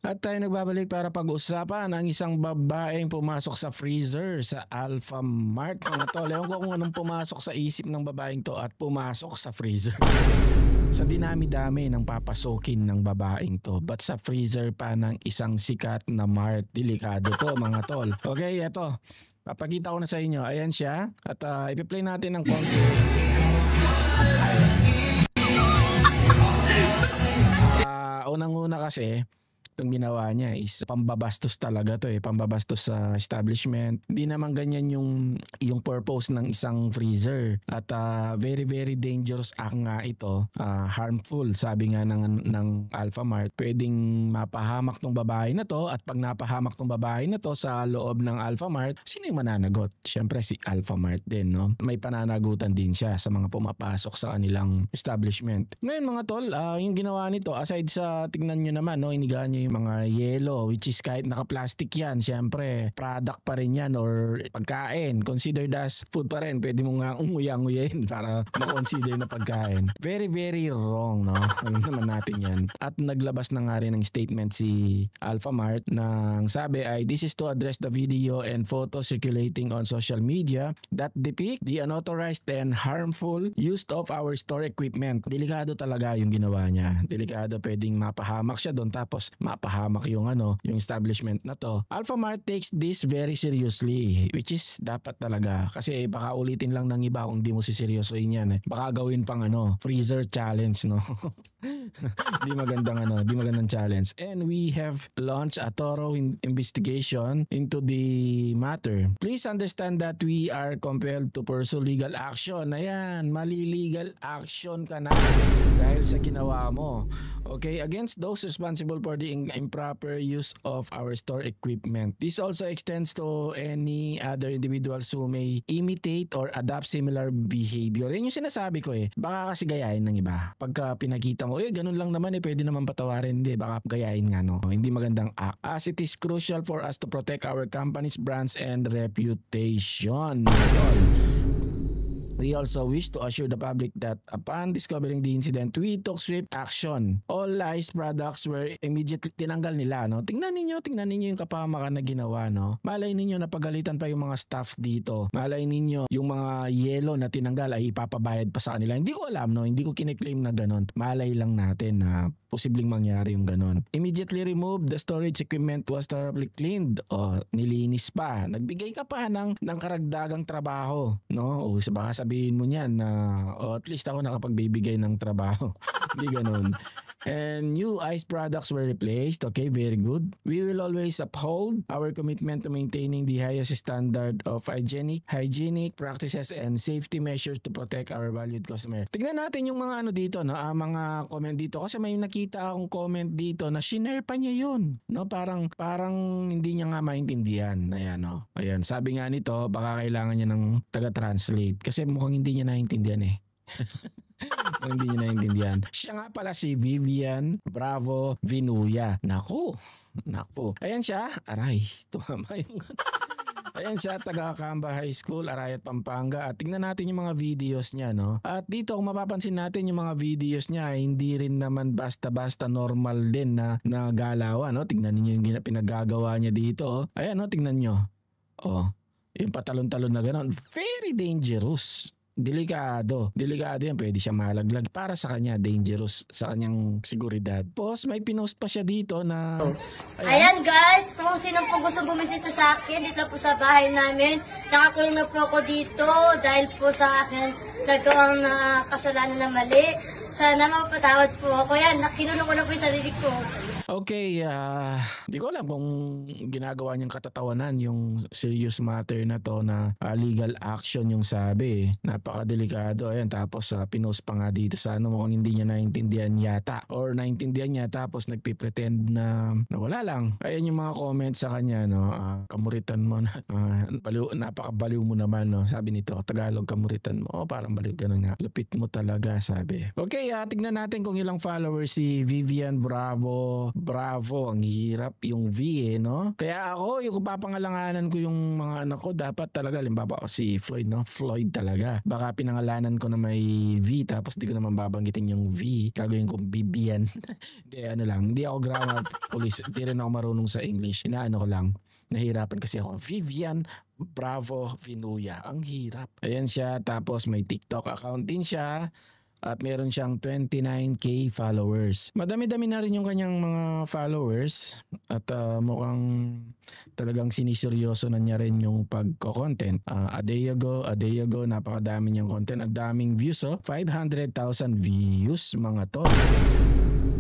At tayo nagbabalik para pag-usapan ang isang babaeng pumasok sa freezer sa Alpha Mart. Mga tol, ewan ko kung anong pumasok sa isip ng babaeng to at pumasok sa freezer. Sa dinami-dami ng papasokin ng babaeng to, but sa freezer pa ng isang sikat na mart, delikado to mga tol. Okay, eto. Papakita ko na sa inyo. Ayan siya. At ipi-play natin ng konti. Unang-una kasi, itong ginawa niya is pambabastos talaga to pambabastos sa establishment. Hindi naman ganyan yung purpose ng isang freezer. At very very dangerous act nga ito. Harmful sabi nga ng Alpha Mart. Pwedeng mapahamak tong babae na to, at pag napahamak tong babae na to sa loob ng Alpha Mart, sino yung mananagot? Siyempre si Alpha Mart din, no? May pananagutan din siya sa mga pumapasok sa kanilang establishment. Ngayon mga tol, yung ginawa nito, aside sa tignan nyo naman, no, inigaan nyo yung mga yellow, which is kahit naka-plastic yan, syempre product pa rin yan or pagkain, considered as food pa rin. Pwede mo nga unguya-nguyain para ma-consider na pagkain. Very very wrong, no? Alam naman natin yan. At naglabas na nga rin ng statement si Alpha Mart nang sabi ay, "This is to address the video and photo circulating on social media that depict the unauthorized and harmful use of our store equipment." Delikado talaga yung ginawa niya. Delikado, pwedeng mapahamak siya doon, tapos mapahamak yung yung establishment na to. Alpha Mart takes this very seriously, which is dapat talaga, kasi baka ulitin lang ng iba kung di mo siseryosoin yan. Baka gawin pang freezer challenge, no? Di magandang challenge. And we have launched a thorough investigation into the matter. Please understand that we are compelled to pursue legal action. Ayan, mali legal action ka na dahil sa ginawa mo. Okay, against those responsible for the improper use of our store equipment. This also extends to any other individuals who may imitate or adopt similar behavior. Yan yung sinasabi ko Baka kasi gayahin ng iba. Pagka pinakita mo, ganun lang naman pwede naman patawarin. Hindi, baka gayahin nga, no? Hindi magandang act. As it is crucial for us to protect our company's brands and reputation. We also wish to assure the public that upon discovering the incident, we took swift action. All licensed products were immediately tinanggal nila, no? Tingnan ninyo yung kapahamakan na ginawa, no? Malay ninyo na pagalitan pa yung mga staff dito. Malay ninyo yung mga yellow na tinanggal ay ipapabayad pa sa kanila. Hindi ko alam, no? Hindi ko kine-claim na ganon. Malay lang natin na posibleng mangyari yung ganon. Immediately removed, the storage equipment was thoroughly cleaned. Nilinis pa. Nagbigay ka pa ng karagdagang trabaho, no? Baka sabihin mo niyan na at least ako nakapagbibigay ng trabaho. Hindi ganun. And new ice products were replaced. Okay, very good. We will always uphold our commitment to maintaining the highest standard of hygienic practices and safety measures to protect our valued customer. Tignan natin yung mga dito, no? Mga comment dito, kasi may nakita akong comment dito na shinare pa niya yun, no? Parang hindi niya nga maintindihan. Ayan, no? Ayan, sabi nga nito, baka kailangan niya ng taga-translate kasi mukhang hindi niya naintindihan hindi niya naintindihan. Siya nga pala si Vivian Bravo Vinuya. Naku. Ayan siya. Aray, tumama yung ayan siya, taga Camba High School, Arayat, Pampanga. At tingnan natin yung mga videos niya, no? At dito, kung mapapansin natin yung mga videos niya, hindi rin naman basta-basta normal din na galawan, no? Tingnan niyo yung pinagagawa niya dito. Ayan, no? Tingnan niyo. Yung patalon-talon na gano'n. Very dangerous. Delikado yan, pwede siya malaglag. Para sa kanya, dangerous sa kanyang seguridad. Tapos may pinost pa siya dito na ayan guys, kung sino po gusto bumisita sa akin dito po sa bahay namin, nakakulong na po ako dito dahil po sa akin nagawang kasalanan na mali. Sana mapatawad po ako. Yan, kinulong ko na po yung sarili ko. Okay, di ko alam kung ginagawa niyang katatawanan yung serious matter na to na legal action yung sabi. Napakadelikado. Ayan, tapos pinost pa nga dito sa mukhang hindi niya naintindihan yata. Or naintindihan niya tapos nagpipretend na wala lang. Ayan yung mga comments sa kanya, no? Kamuritan mo na. Napakabaliw mo naman, no? Sabi nito, Tagalog, kamuritan mo. Parang baliw, ganun nga. Lupit mo talaga, sabi. Okay, tignan natin kung ilang followers si Vivian Bravo Bravo, ang hirap yung V no? Kaya ako, yung papangalanganan ko yung mga anak ko, dapat talaga, limbawa si Floyd, no? Floyd talaga. Baka pinangalanan ko na may V, tapos di ko naman babanggitin yung V. Gagawin ko Bibian. Hindi, hindi ako grammar police. Hindi rin ako marunong sa English. Inaano ko lang. Nahirapan kasi ako. Vivian Bravo Vinuya. Ang hirap. Ayan siya. Tapos may TikTok account din siya. At meron siyang 29k followers. Madami-dami na rin yung kanyang mga followers. At mukhang talagang siniseryoso na niya rin yung pagko-content. A day ago, napakadami niyang content. At daming views, 500,000 views mga to.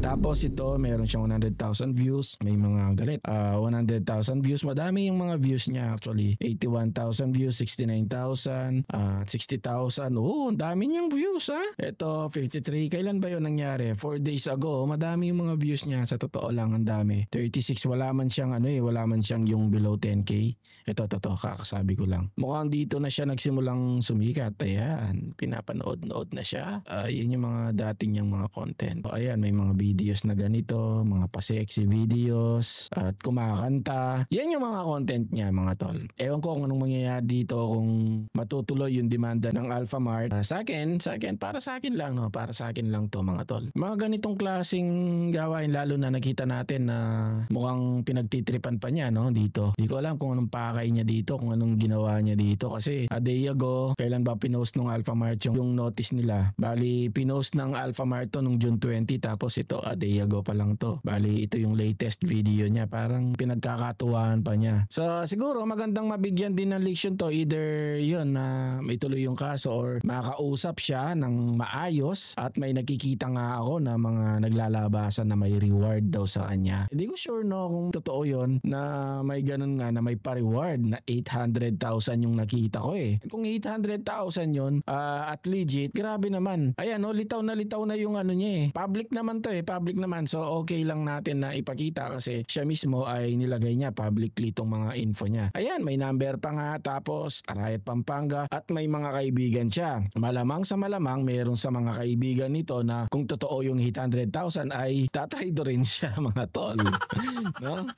Tapos ito, meron siyang 100,000 views. May mga galit. 100,000 views. Madami yung mga views niya actually. 81,000 views, 69,000, 60,000. Ang dami niyang views ha. Ito, 53. Kailan ba yun nangyari? 4 days ago. Madami yung mga views niya. Sa totoo lang, ang dami. 36. Wala man siyang wala man siyang yung below 10k. Ito, kakasabi ko lang. Mukhang dito na siya nagsimulang sumikat. Ayan, pinapanood-nood na siya. Yun yung mga dating niyang mga content. Ayan, may mga videos na ganito, mga pa-sexy videos, at kumakanta. Yan yung mga content niya mga tol. Ewan ko kung anong mangyayari dito, kung matutuloy yung demanda ng Alphamart. Sa akin, para sa akin lang, no? Para sa akin lang to mga tol. Mga ganitong klaseng gawain, lalo na nakita natin na mukhang pinagtitripan pa niya, no? Dito. Di ko alam kung anong pakay niya dito, kung anong ginawa niya dito. Kasi a day ago, kailan ba pinost nung Alphamart yung notice nila? Bali, pinost ng Alphamart to nung June 20, tapos ito a day ago pa lang to. Bali, ito yung latest video niya. Parang pinagkakatuwaan pa niya. So, siguro magandang mabigyan din ng leksyon to. Either yun na may tuloy yung kaso or makausap siya ng maayos at may nakikita nga ako na mga naglalabasan na may reward daw sa kanya. Hindi ko sure no kung totoo yun na may ganun nga na may pa-reward na 800,000 yung nakita ko eh. Kung 800,000 yun at legit, grabe naman. Ayan no, litaw na yung ano niya eh. Public naman to eh. Public naman. So okay lang natin na ipakita kasi siya mismo ay nilagay niya publicly itong mga info niya. Ayan, may number pa nga, tapos Arayat Pampanga, at may mga kaibigan siya. Malamang sa malamang meron sa mga kaibigan nito na kung totoo yung 800,000 ay tatraido rin siya mga tol. No?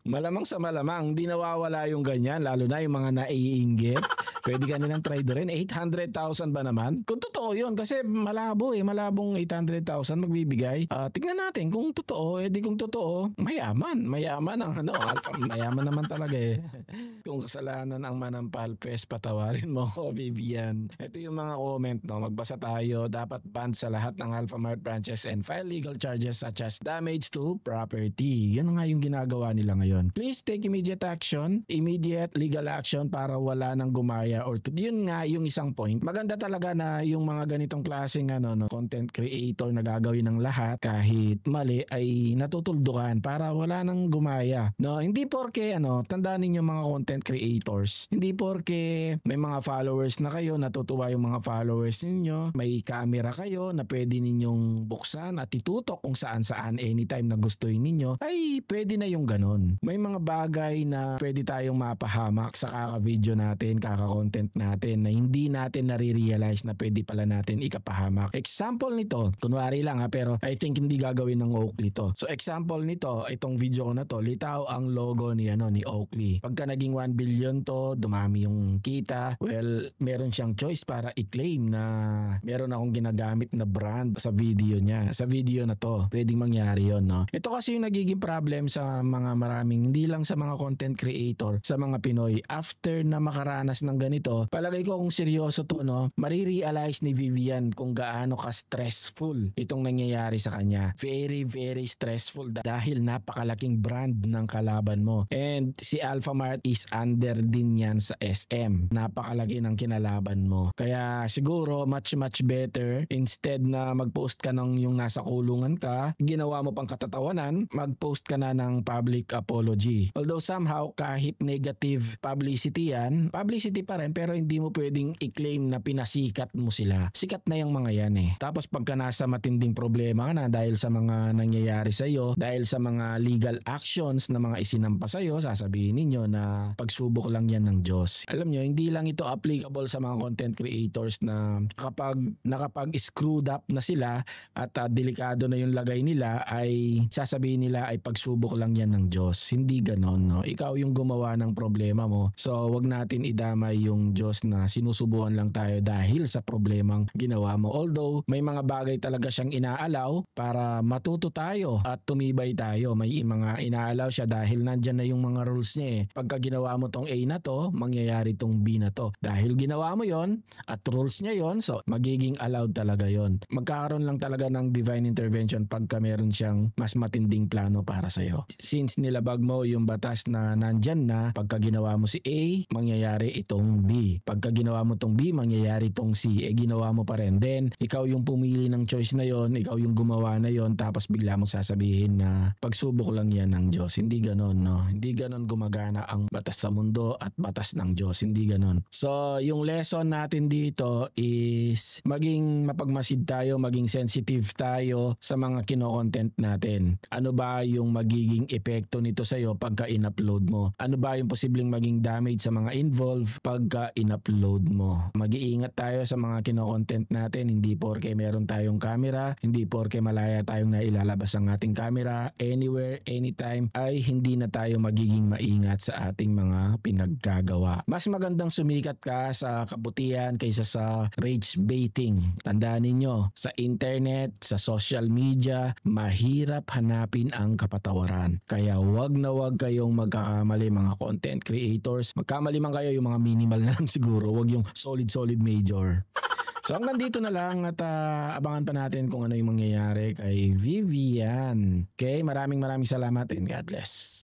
Malamang sa malamang, hindi nawawala yung ganyan, lalo na yung mga naiinggit. Pwede ka nilang trade rin. 800,000 ba naman? Kung totoo yun, kasi malabo malabong 800,000 magbibigay. Tignan natin kung totoo, di kung totoo, mayaman ang mayaman naman talaga eh. Kung kasalanan ang manampal, pwes patawarin mo ko, Vivian. Ito yung mga comment, no? Magbasa tayo. Dapat ban sa lahat ng Alphamart branches and file legal charges such as damage to property. Yun nga yung ginagawa nila ngayon. Please take immediate legal action para wala nang gumaya or yun nga yung isang point. Maganda talaga na yung mga ganitong klaseng content creator na gagawin ng lahat kahit mali ay natutuldukan para wala nang gumaya. No, hindi porke tandaan niyo mga content creators. Hindi porke may mga followers na kayo, natutuwa yung mga followers ninyo, may camera kayo na pwede ninyong buksan at itutok kung saan anytime na gustuin ninyo, ay pwede na yung ganon. May mga bagay na pwede tayong mapahamak sa kaka-video natin, kaka-content natin na hindi natin nare-realize na pwede pala natin ikapahamak. Example nito, kunwari lang pero I think hindi gagawin ng Oakley to. So example nito, itong video ko na to, litaw ang logo ni Oakley. Pagka naging 1 billion to, dumami yung kita, well, meron siyang choice para i-claim na meron akong ginagamit na brand sa video niya. Sa video na to, pwedeng mangyari yun, no? Ito kasi yung nagiging problem sa mga maraming, hindi lang sa mga content creator, sa mga Pinoy. After na makaranas ng ganito, palagay ko kung seryoso to, marirealize ni Vivian kung gaano ka-stressful itong nangyayari sa kanya. Very, very stressful dahil napakalaking brand ng kalaban mo. And si Alphamart is under din yan sa SM. Napakalaki ng kinalaban mo. Kaya siguro much better, instead na mag-post ka ng yung nasa kulungan ka, ginawa mo pang katatawanan, mag-post ka na ng public apology. Although somehow kahit negative publicity yan, publicity pa pa rin pero hindi mo pwedeng i-claim na pinasikat mo sila. Sikat na yung mga yan eh. Tapos pagka nasa matinding problema ka na dahil sa mga nangyayari sa iyo, dahil sa mga legal actions na mga isinampa sa iyo, sasabihin ninyo na pagsubok lang yan ng Diyos. Alam nyo, hindi lang ito applicable sa mga content creators na nakapag-screwed up na sila at delikado na yung lagay nila ay sasabihin nila ay pagsubok lang yan ng Diyos. Hindi ganon, no? Ikaw yung gumawa ng problema mo. So, wag natin idamay yung Diyos na sinusubukan lang tayo dahil sa problemang ginawa mo. Although, may mga bagay talaga siyang inaalaw para matuto tayo at tumibay tayo. May mga inaalaw siya dahil nandyan na yung mga rules niya eh. Pagka ginawa mo tong A na to, mangyayari tong B na to. Dahil ginawa mo yon at rules niya yon, so magiging allowed talaga yon. Magkakaroon lang talaga ng divine intervention pagka meron siyang mas matinding plano para sa'yo. Since nilabag mo yung batas na nandyan na, pagka ginawa mo si A, mangyayari itong B. Pagka ginawa mo tong B, mangyayari itong C. Ginawa mo pa rin. Then, ikaw yung pumili ng choice na yon, ikaw yung gumawa na yon, tapos bigla mong sasabihin na pagsubok lang yan ng Diyos. Hindi ganon, no? Hindi ganon gumagana ang batas sa mundo at batas ng Diyos. Hindi ganon. So, yung lesson natin dito is maging mapagmasid tayo, maging sensitive tayo sa mga kino-content natin. Ano ba yung magiging epekto nito sa'yo pagka in-upload mo? Ano ba yung posibleng maging damage sa mga involved pagka in-upload mo? Mag-iingat tayo sa mga kino-content natin. Hindi porke meron tayong camera, hindi porke malaya tayong nailalabas ang ating camera, anywhere, anytime, ay hindi na tayo magiging maingat sa ating mga pinaggagawa. Mas magandang sumikat ka sa kabutihan kaysa sa rage baiting. Tandaan ninyo, sa internet, sa social media, mahirap hanapin ang kapatawaran. Kaya wag na wag kayong magkakamali mga content creators. Magkamali man kayo, yung mga minimal na lang siguro. Wag yung solid major. So hanggang dito na lang at abangan pa natin kung ano yung mangyayari kay Vivian. Okay, maraming salamat and God bless.